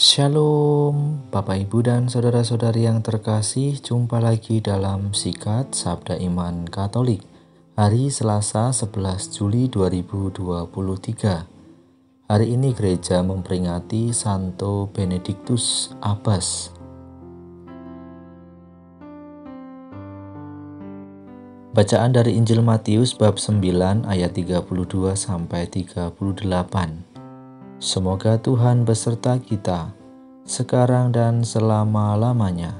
Shalom, Bapak Ibu dan saudara-saudari yang terkasih, jumpa lagi dalam Sikat Sabda Iman Katolik, hari Selasa 11 Juli 2023. Hari ini gereja memperingati Santo Benediktus Abbas. Bacaan dari Injil Matius bab 9 ayat 32 sampai 38. Semoga Tuhan beserta kita, sekarang dan selama-lamanya.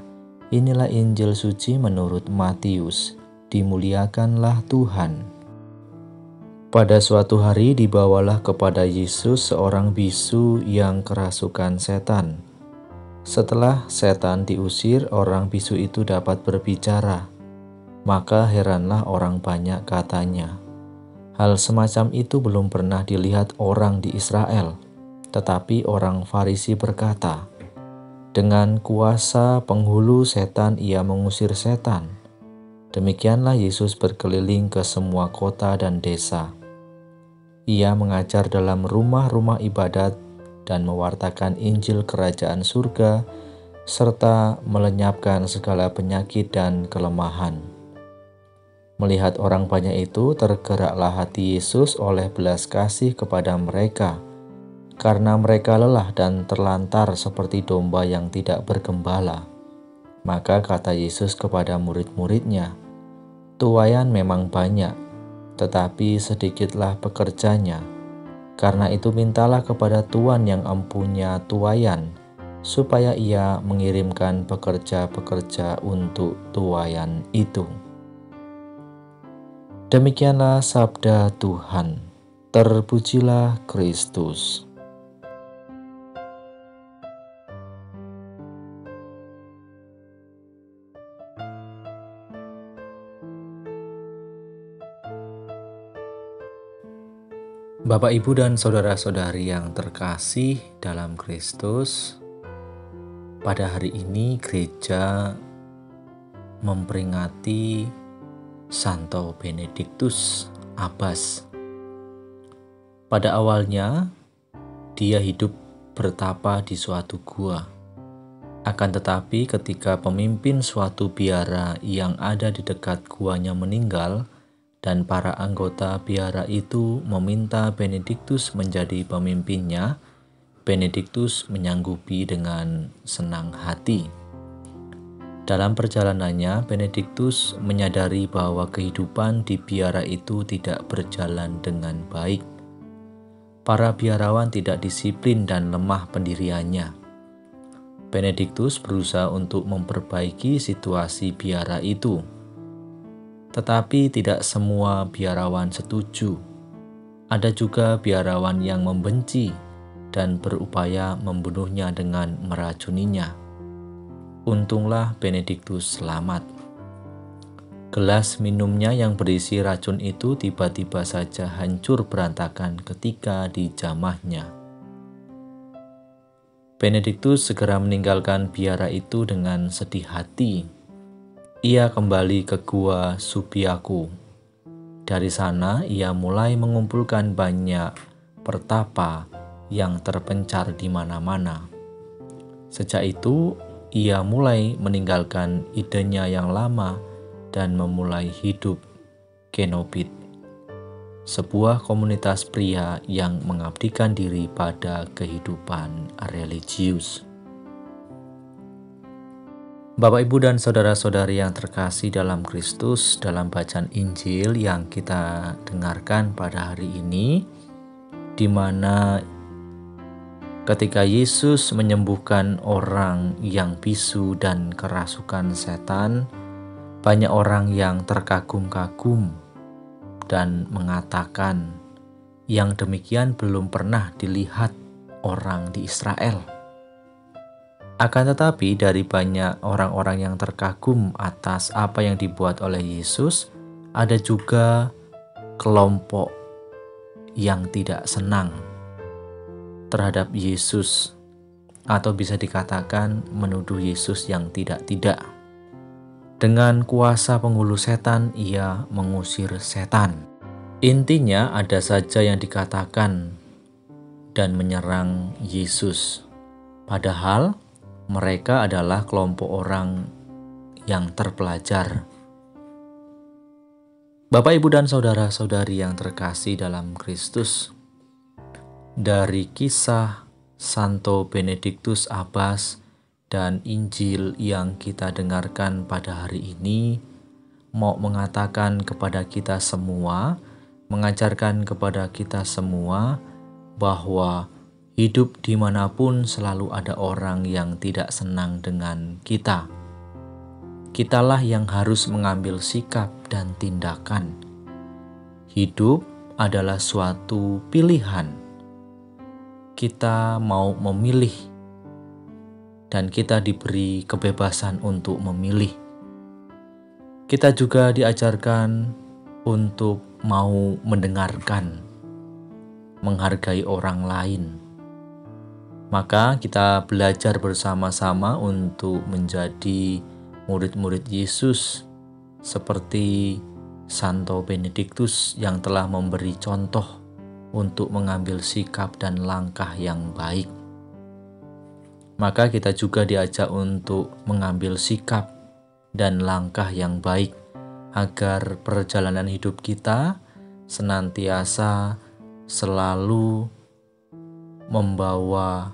Inilah Injil suci menurut Matius. Dimuliakanlah Tuhan. Pada suatu hari dibawalah kepada Yesus seorang bisu yang kerasukan setan. Setelah setan diusir, orang bisu itu dapat berbicara. Maka heranlah orang banyak katanya. Hal semacam itu belum pernah dilihat orang di Israel. Tetapi orang Farisi berkata, dengan kuasa penghulu setan ia mengusir setan. Demikianlah Yesus berkeliling ke semua kota dan desa. Ia mengajar dalam rumah-rumah ibadat dan mewartakan Injil Kerajaan Surga, serta melenyapkan segala penyakit dan kelemahan. Melihat orang banyak itu, tergeraklah hati Yesus oleh belas kasih kepada mereka, karena mereka lelah dan terlantar seperti domba yang tidak bergembala. Maka kata Yesus kepada murid-muridnya, tuaian memang banyak, tetapi sedikitlah pekerjanya. Karena itu mintalah kepada Tuan yang empunya tuaian, supaya ia mengirimkan pekerja-pekerja untuk tuaian itu. Demikianlah sabda Tuhan. Terpujilah Kristus. Bapak, Ibu, dan saudara-saudari yang terkasih dalam Kristus, pada hari ini gereja memperingati Santo Benediktus Abbas. Pada awalnya, dia hidup bertapa di suatu gua. Akan tetapi ketika pemimpin suatu biara yang ada di dekat guanya meninggal, dan para anggota biara itu meminta Benediktus menjadi pemimpinnya, Benediktus menyanggupi dengan senang hati. Dalam perjalanannya, Benediktus menyadari bahwa kehidupan di biara itu tidak berjalan dengan baik. Para biarawan tidak disiplin dan lemah pendiriannya. Benediktus berusaha untuk memperbaiki situasi biara itu. Tetapi tidak semua biarawan setuju. Ada juga biarawan yang membenci dan berupaya membunuhnya dengan meracuninya. Untunglah Benediktus selamat. Gelas minumnya yang berisi racun itu tiba-tiba saja hancur berantakan ketika dijamahnya. Benediktus segera meninggalkan biara itu dengan sedih hati. Ia kembali ke Gua Subiaku. Dari sana ia mulai mengumpulkan banyak pertapa yang terpencar di mana-mana. Sejak itu ia mulai meninggalkan idenya yang lama dan memulai hidup kenobit, sebuah komunitas pria yang mengabdikan diri pada kehidupan religius. Bapak, Ibu, dan saudara-saudari yang terkasih dalam Kristus, dalam bacaan Injil yang kita dengarkan pada hari ini, di mana ketika Yesus menyembuhkan orang yang bisu dan kerasukan setan, banyak orang yang terkagum-kagum dan mengatakan, yang demikian belum pernah dilihat orang di Israel. Akan tetapi dari banyak orang-orang yang terkagum atas apa yang dibuat oleh Yesus, ada juga kelompok yang tidak senang terhadap Yesus, atau bisa dikatakan menuduh Yesus yang tidak-tidak. Dengan kuasa penghulu setan, ia mengusir setan. Intinya ada saja yang dikatakan dan menyerang Yesus. Padahal mereka adalah kelompok orang yang terpelajar. Bapak, Ibu, dan saudara-saudari yang terkasih dalam Kristus, dari kisah Santo Benediktus Abbas dan Injil yang kita dengarkan pada hari ini, mau mengatakan kepada kita semua, mengajarkan kepada kita semua bahwa hidup dimanapun selalu ada orang yang tidak senang dengan kita. Kitalah yang harus mengambil sikap dan tindakan. Hidup adalah suatu pilihan. Kita mau memilih, dan kita diberi kebebasan untuk memilih. Kita juga diajarkan untuk mau mendengarkan, menghargai orang lain. Maka kita belajar bersama-sama untuk menjadi murid-murid Yesus seperti Santo Benediktus yang telah memberi contoh untuk mengambil sikap dan langkah yang baik. Maka kita juga diajak untuk mengambil sikap dan langkah yang baik agar perjalanan hidup kita senantiasa selalu membawa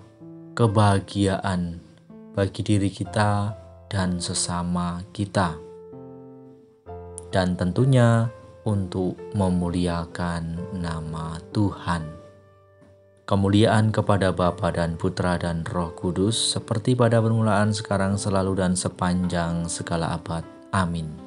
kebahagiaan bagi diri kita dan sesama kita, dan tentunya untuk memuliakan nama Tuhan. Kemuliaan kepada Bapa dan Putra dan Roh Kudus, seperti pada permulaan, sekarang, selalu, dan sepanjang segala abad. Amin.